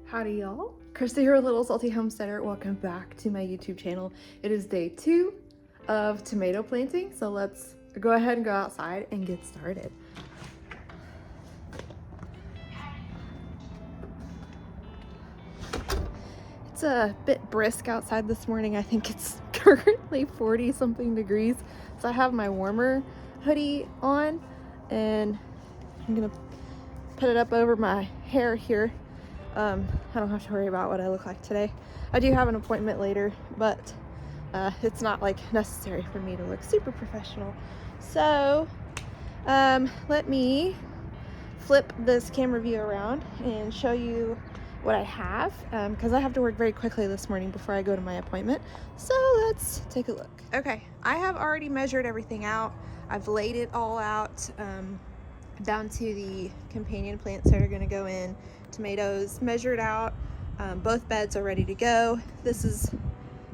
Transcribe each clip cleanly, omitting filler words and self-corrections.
Howdy y'all, Christi here, Little Salty Homesteader. Welcome back to my YouTube channel. It is day 2 of tomato planting, so let's go ahead and go outside and get started. It's a bit brisk outside this morning. I think it's currently 40 something degrees, so I have my warmer hoodie on and I'm gonna put it up over my hair here. I don't have to worry about what I look like today. I do have an appointment later, but it's not like necessary for me to look super professional. So let me flip this camera view around and show you what I have, because I have to work very quickly this morning before I go to my appointment. So let's take a look. Okay, I have already measured everything out. I've laid it all out down to the companion plants that are going to go in. Tomatoes measured out. Both beds are ready to go. This is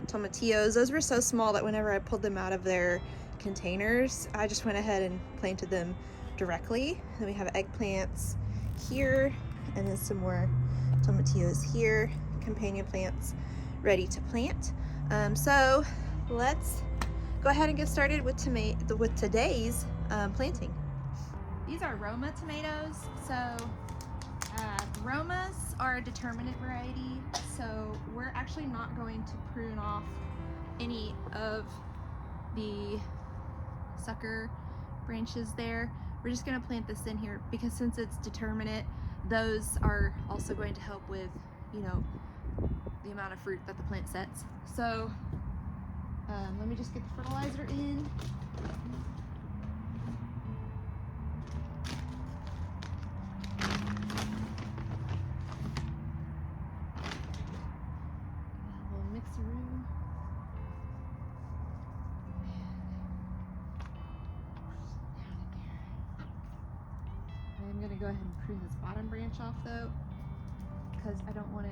tomatillos. Those were so small that whenever I pulled them out of their containers, I just went ahead and planted them directly. Then we have eggplants here, and then some more tomatillos here, companion plants ready to plant. So let's go ahead and get started with today's planting. These are Roma tomatoes. So Romas are a determinate variety, so we're actually not going to prune off any of the sucker branches there. We're just going to plant this in here because since it's determinate, those are also going to help with, you know, the amount of fruit that the plant sets. So let me just get the fertilizer in. I'm going to go ahead and prune this bottom branch off though, because I don't want it.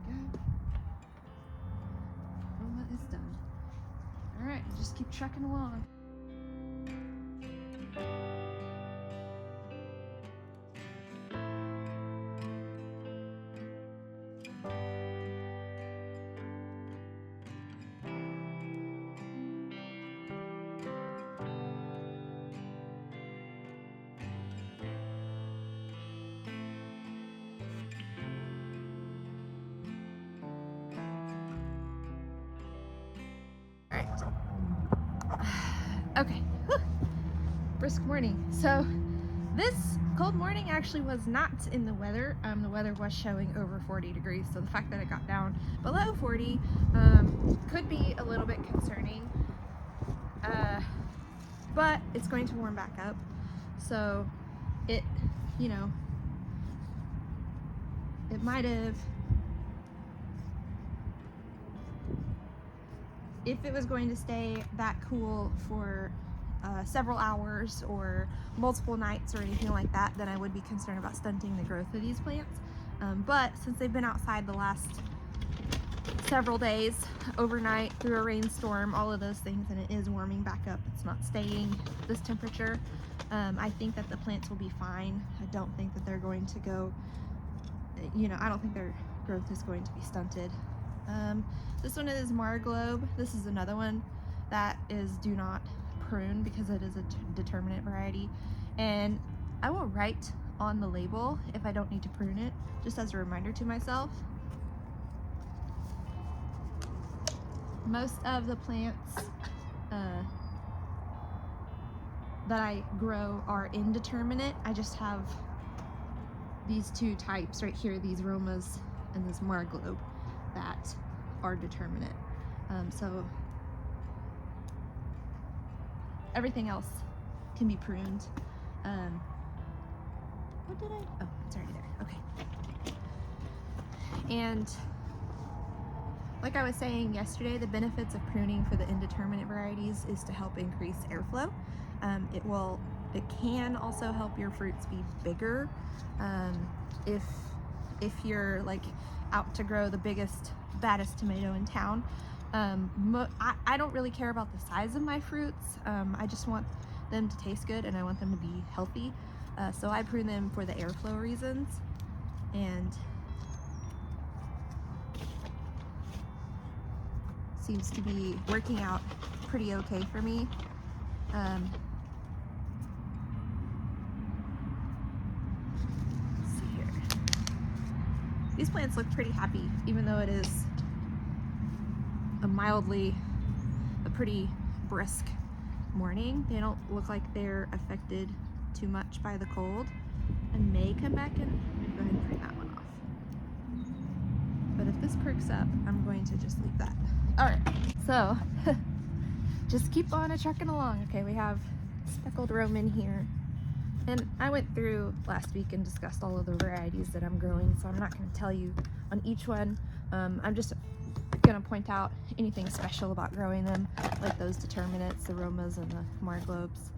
There we go. Roma is done. Alright, just keep trucking along. Okay, brisk morning. So this cold morning actually was not in the weather. The weather was showing over 40 degrees, so the fact that it got down below 40 could be a little bit concerning, but it's going to warm back up. So it, you know, it might have, if it was going to stay that cool for several hours or multiple nights or anything like that, then I would be concerned about stunting the growth of these plants. But since they've been outside the last several days, overnight, through a rainstorm, all of those things, and it is warming back up, it's not staying this temperature, I think that the plants will be fine. I don't think that they're going to go, you know, I don't think their growth is going to be stunted. This one is Marglobe. This is another one that is do not prune because it is a determinate variety, and I will write on the label if I don't need to prune it, just as a reminder to myself. Most of the plants that I grow are indeterminate. I just have these two types right here, these Romas and this Marglobe, that are determinate. So everything else can be pruned. What did I? Oh, it's already there. Okay. And like I was saying yesterday, the benefits of pruning for the indeterminate varieties is to help increase airflow. It can also help your fruits be bigger. If you're like out to grow the biggest, baddest tomato in town, I don't really care about the size of my fruits. I just want them to taste good and I want them to be healthy. So I prune them for the airflow reasons, and seems to be working out pretty okay for me. Let's see here. These plants look pretty happy, even though it is a pretty brisk morning. They don't look like they're affected too much by the cold. I may come back and go ahead and prune that one off. But if this perks up, I'm going to just leave that. All right, so just keep on trucking along. Okay, we have speckled Roman here. And I went through last week and discussed all of the varieties that I'm growing, so I'm not going to tell you on each one. I'm just going to point out anything special about growing them, like those determinants, the Romas and the Marglobes.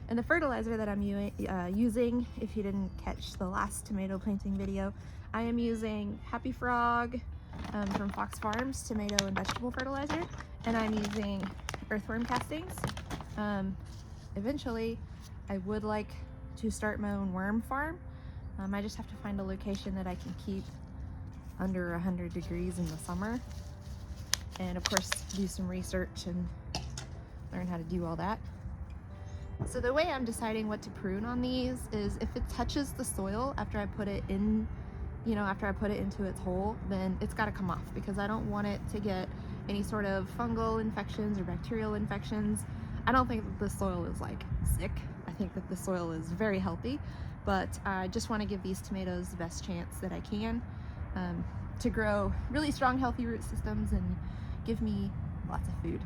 And the fertilizer that I'm using, if you didn't catch the last tomato planting video, I am using Happy Frog from Fox Farms tomato and vegetable fertilizer, and I'm using earthworm castings. Eventually, I would like to start my own worm farm. I just have to find a location that I can keep under 100 degrees in the summer, and of course do some research and learn how to do all that. So the way I'm deciding what to prune on these is if it touches the soil after I put it in, after I put it into its hole, then it's got to come off, because I don't want it to get any sort of fungal infections or bacterial infections. I don't think that the soil is like sick. I think that the soil is very healthy, but I just want to give these tomatoes the best chance that I can to grow really strong, healthy root systems and give me lots of food.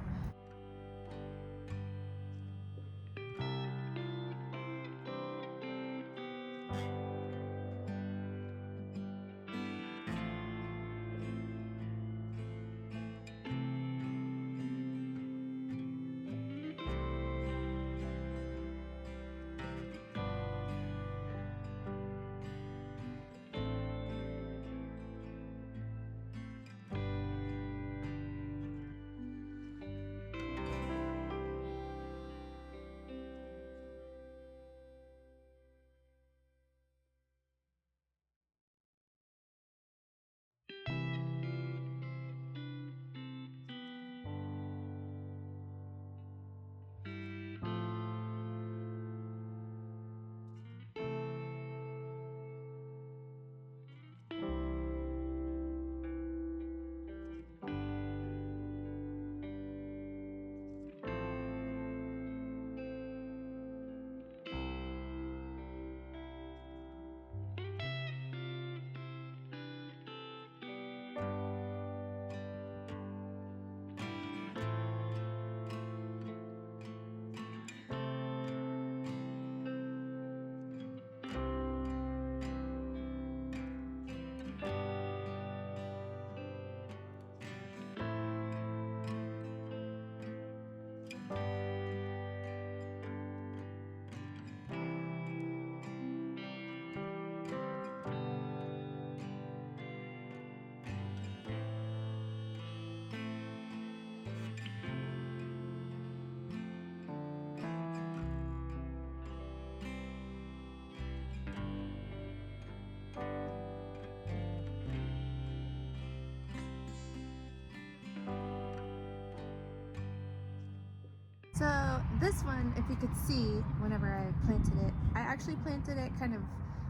So this one, if you could see, whenever I planted it, I actually planted it kind of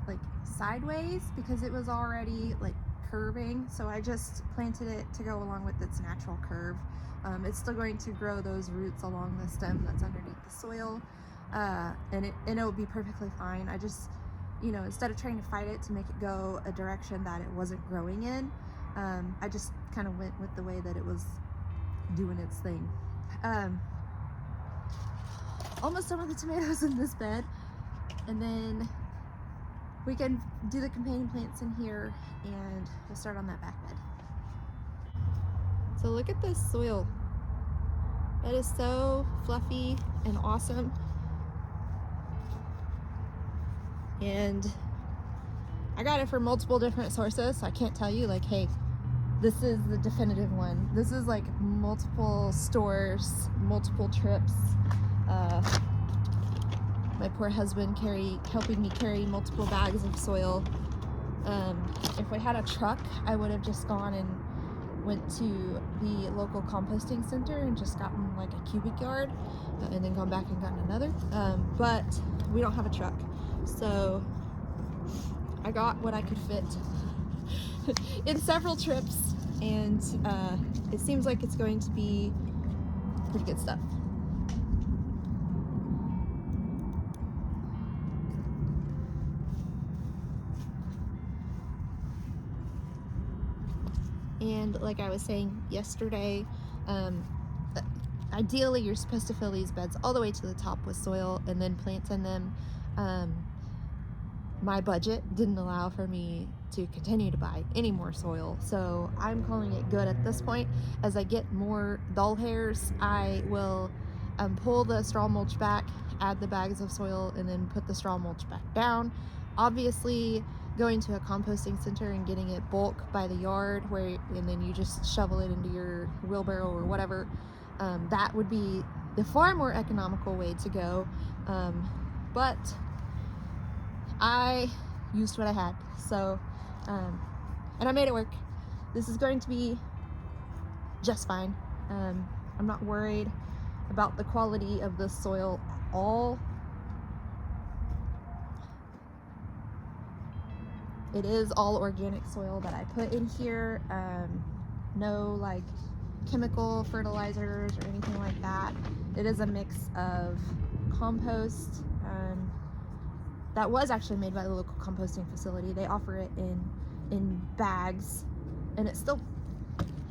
like sideways because it was already like curving. So I just planted it to go along with its natural curve. It's still going to grow those roots along the stem that's underneath the soil, and it'll be perfectly fine. I just, instead of trying to fight it to make it go a direction that it wasn't growing in, I just kind of went with the way that it was doing its thing. Almost done with the tomatoes in this bed, and then we can do the companion plants in here, and we'll start on that back bed. So look at this soil. That is so fluffy and awesome. And I got it from multiple different sources, so I can't tell you like, hey, this is the definitive one. This is like multiple stores, multiple trips. My poor husband helping me carry multiple bags of soil. If we had a truck, I would have just gone and went to the local composting center and just gotten like a cubic yard and then gone back and gotten another. But we don't have a truck, so I got what I could fit in several trips, and it seems like it's going to be pretty good stuff. And like I was saying yesterday, ideally you're supposed to fill these beds all the way to the top with soil and then plants in them. My budget didn't allow for me to continue to buy any more soil, so I'm calling it good at this point. As I get more dull hairs, I will pull the straw mulch back, add the bags of soil, and then put the straw mulch back down. Obviously, going to a composting center and getting it bulk by the yard, and then you just shovel it into your wheelbarrow or whatever, that would be the far more economical way to go. But I used what I had, so and I made it work. This is going to be just fine. I'm not worried about the quality of the soil at all. It is all organic soil that I put in here. No like chemical fertilizers or anything like that. It is a mix of compost that was actually made by the local composting facility. They offer it in bags, and it's still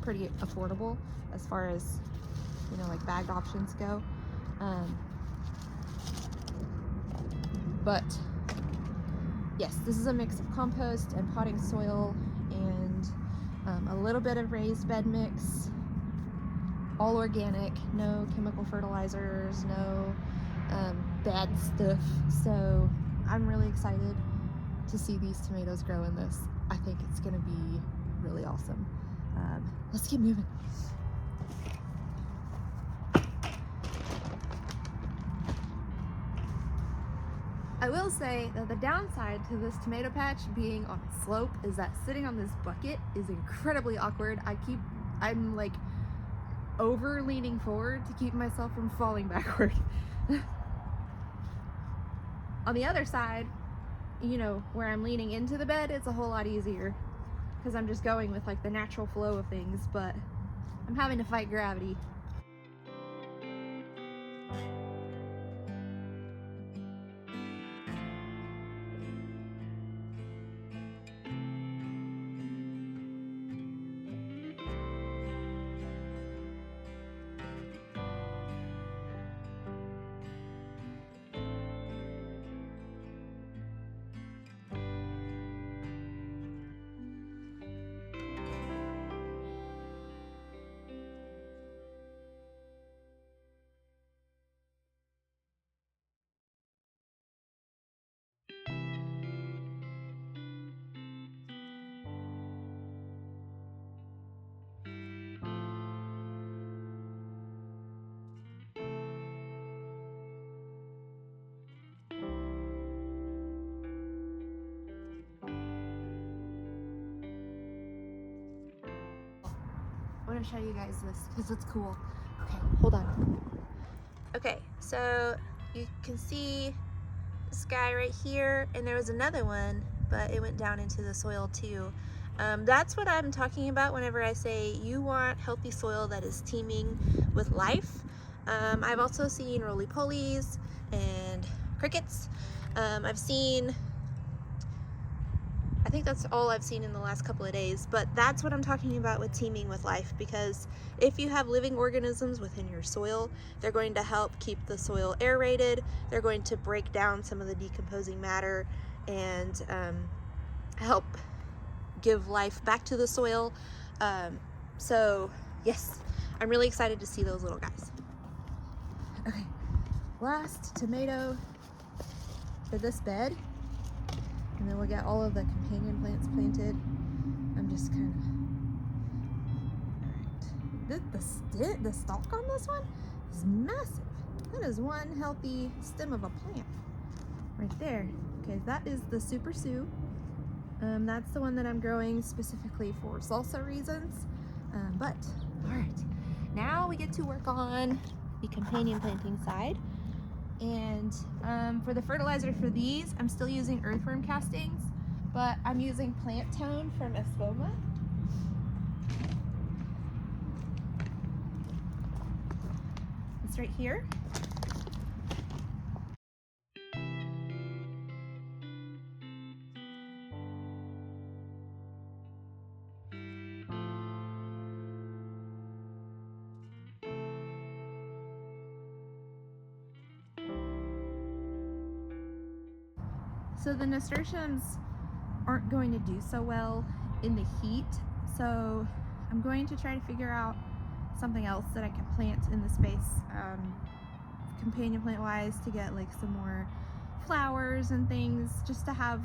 pretty affordable as far as, you know, like bagged options go. But yes, this is a mix of compost and potting soil and a little bit of raised bed mix, all organic, no chemical fertilizers, no bad stuff. So I'm really excited to see these tomatoes grow in this. I think it's gonna be really awesome. Let's keep moving. I will say that the downside to this tomato patch being on a slope is that sitting on this bucket is incredibly awkward. I'm like over leaning forward to keep myself from falling backward. On the other side, you know, where I'm leaning into the bed, it's a whole lot easier because I'm just going with like the natural flow of things, but I'm having to fight gravity. I want to show you guys this because it's cool. Okay, hold on. Okay, so you can see this guy right here, and there was another one, but it went down into the soil too. That's what I'm talking about whenever I say you want healthy soil that is teeming with life. I've also seen roly-polies and crickets. I think that's all I've seen in the last couple of days, but that's what I'm talking about with teeming with life, because if you have living organisms within your soil, they're going to help keep the soil aerated, they're going to break down some of the decomposing matter and help give life back to the soil. So yes, I'm really excited to see those little guys. Okay, last tomato for this bed, and then we'll get all of the companion plants planted. I'm just kind the stalk on this one is massive. That is one healthy stem of a plant right there. Okay, that is the Super Sue. That's the one that I'm growing specifically for salsa reasons. But all right, now we get to work on the companion planting side. And for the fertilizer for these, I'm still using earthworm castings, but I'm using plant tone from Espoma. It's right here. So the nasturtiums aren't going to do so well in the heat, so I'm going to try to figure out something else that I can plant in the space, companion plant wise, to get like some more flowers and things, just to have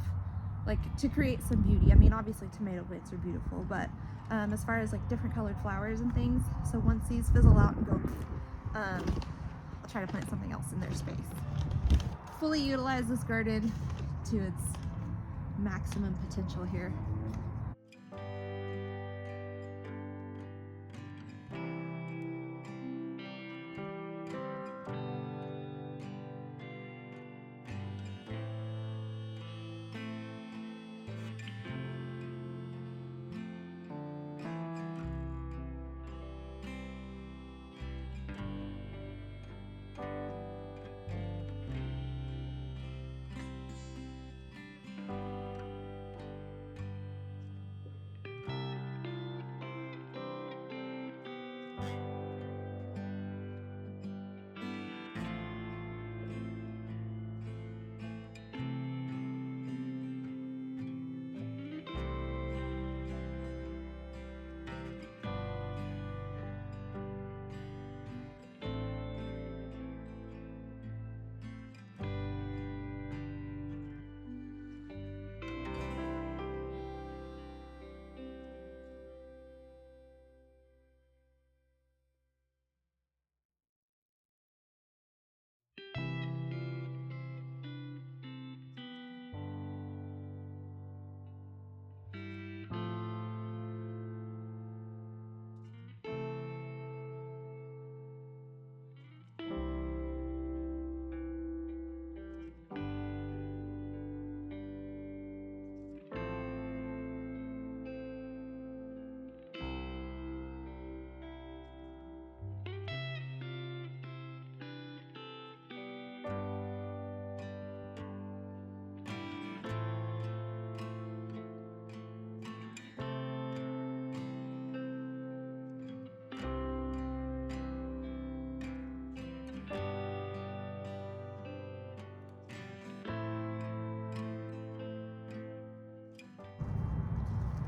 like to create some beauty. I mean, obviously tomato plants are beautiful, but as far as like different colored flowers and things, so once these fizzle out and go, I'll try to plant something else in their space. Fully utilize this garden to its maximum potential here.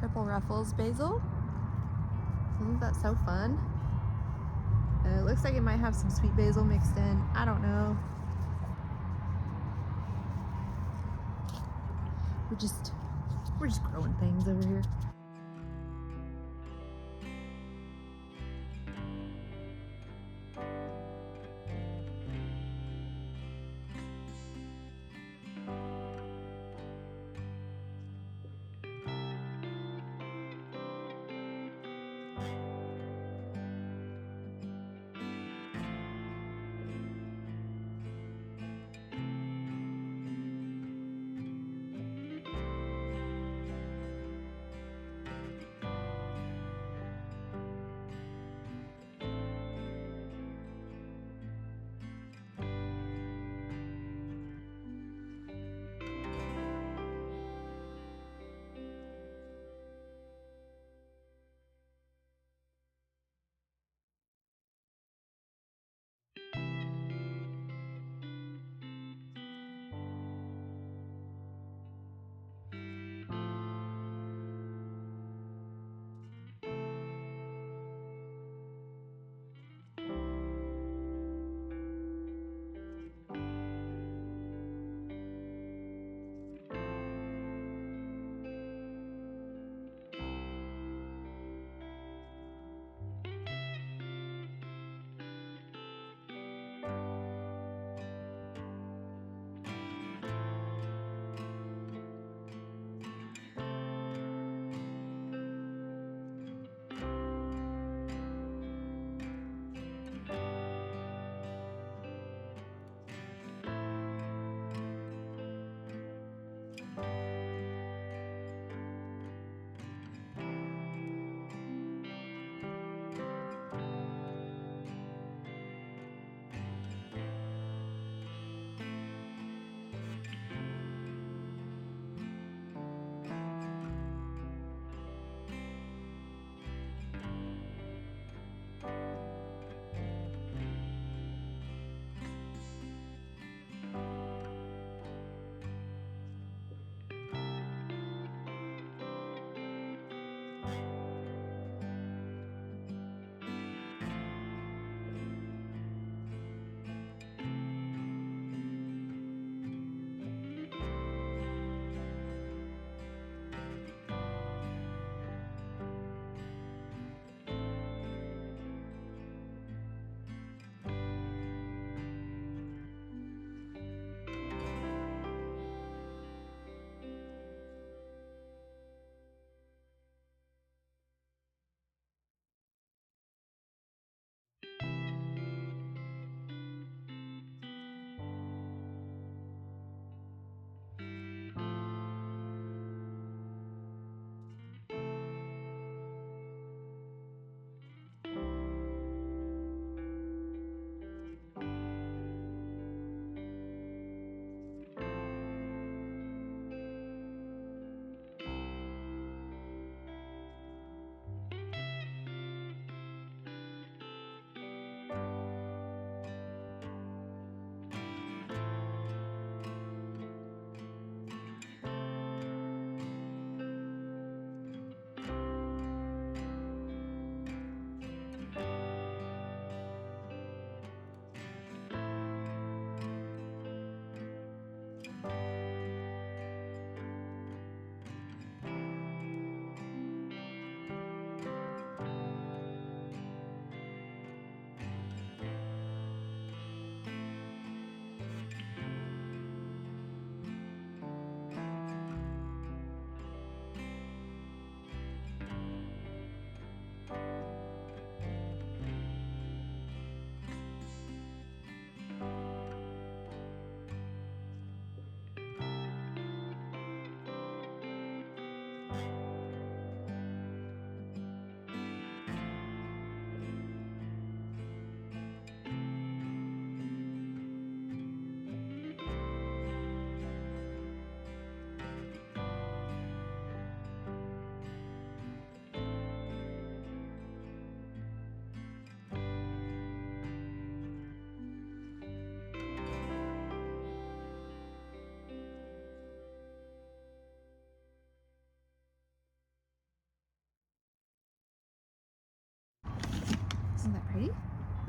Purple Ruffles basil. Isn't that so fun? It looks like it might have some sweet basil mixed in. I don't know. We're just growing things over here.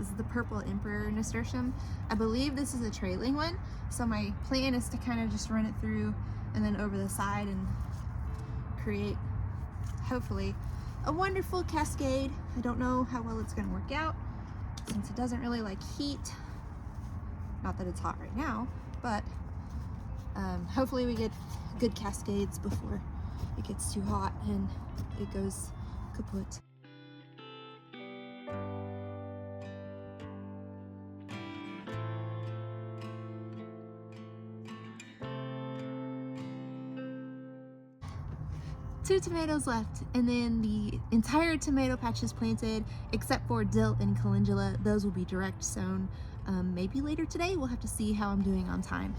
This is the purple emperor nasturtium. I believe this is a trailing one, so my plan is to kind of just run it through and then over the side and create, hopefully, a wonderful cascade. I don't know how well it's going to work out since it doesn't really like heat. Not that it's hot right now, but hopefully we get good cascades before it gets too hot and it goes kaput. Two tomatoes left, and then the entire tomato patch is planted except for dill and calendula. Those will be direct sown maybe later today. We'll have to see how I'm doing on time.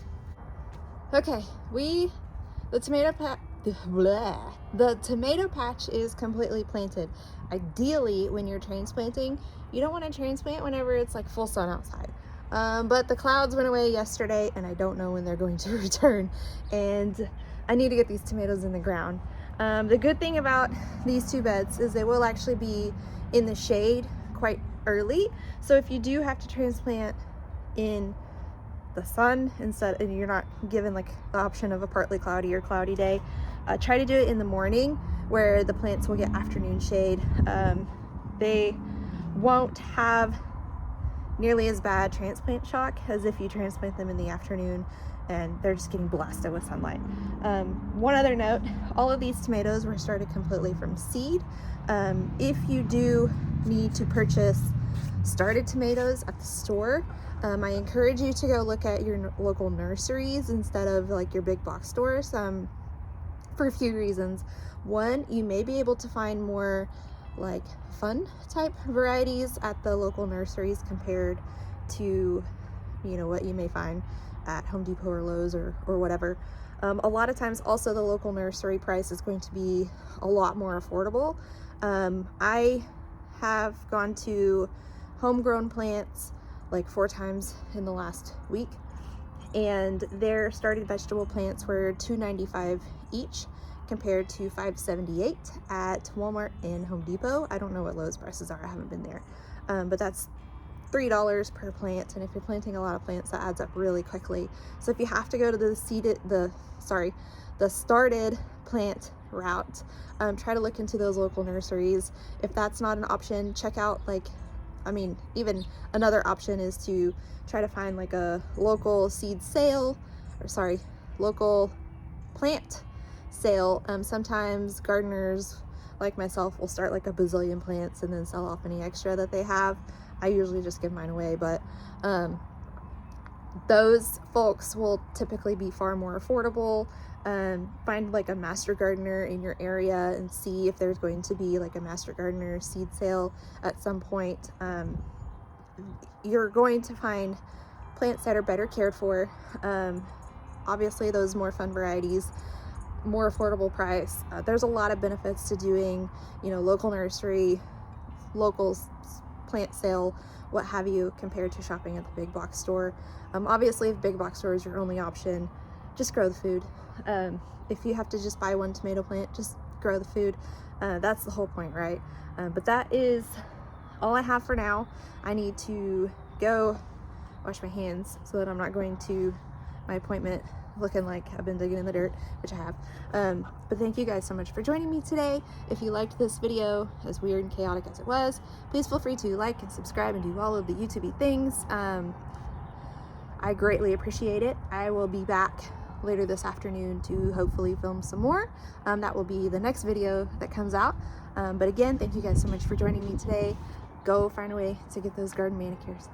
Okay, the tomato patch is completely planted. Ideally, when you're transplanting, you don't want to transplant whenever it's like full sun outside. But the clouds went away yesterday and I don't know when they're going to return, and I need to get these tomatoes in the ground. The good thing about these two beds is they will actually be in the shade quite early. So if you do have to transplant in the sun instead, and you're not given like the option of a partly cloudy or cloudy day, try to do it in the morning where the plants will get afternoon shade. They won't have nearly as bad transplant shock as if you transplant them in the afternoon and they're just getting blasted with sunlight. One other note, all of these tomatoes were started completely from seed. If you do need to purchase started tomatoes at the store, I encourage you to go look at your local nurseries instead of like your big box stores for a few reasons. One, you may be able to find more like fun type varieties at the local nurseries compared to, you know, what you may find at Home Depot or Lowe's or whatever. A lot of times also the local nursery price is going to be a lot more affordable. I have gone to homegrown plants like 4 times in the last week, and their started vegetable plants were $2.95 each compared to $5.78 at Walmart and Home Depot. I don't know what Lowe's prices are, I haven't been there, but that's $3 per plant, and if you're planting a lot of plants, that adds up really quickly. So if you have to go to the started plant route, try to look into those local nurseries. If that's not an option, check out even another option is to try to find like a local seed sale, local plant sale. Sometimes gardeners like myself will start like a bazillion plants and then sell off any extra that they have. I usually just give mine away, but those folks will typically be far more affordable. Find like a master gardener in your area and see if there's going to be like a master gardener seed sale at some point. You're going to find plants that are better cared for. Obviously those more fun varieties, more affordable price. There's a lot of benefits to doing, local nursery, local plant sale, what have you, compared to shopping at the big box store. Obviously if big box store is your only option, just grow the food. If you have to just buy one tomato plant, just grow the food. That's the whole point, right? But that is all I have for now. I need to go wash my hands so that I'm not going to my appointment looking like I've been digging in the dirt, which I have. But thank you guys so much for joining me today. If you liked this video, as weird and chaotic as it was, please feel free to like and subscribe and do all of the YouTube-y things. I greatly appreciate it. I will be back later this afternoon to hopefully film some more. That will be the next video that comes out. But again, thank you guys so much for joining me today. Go find a way to get those garden manicures.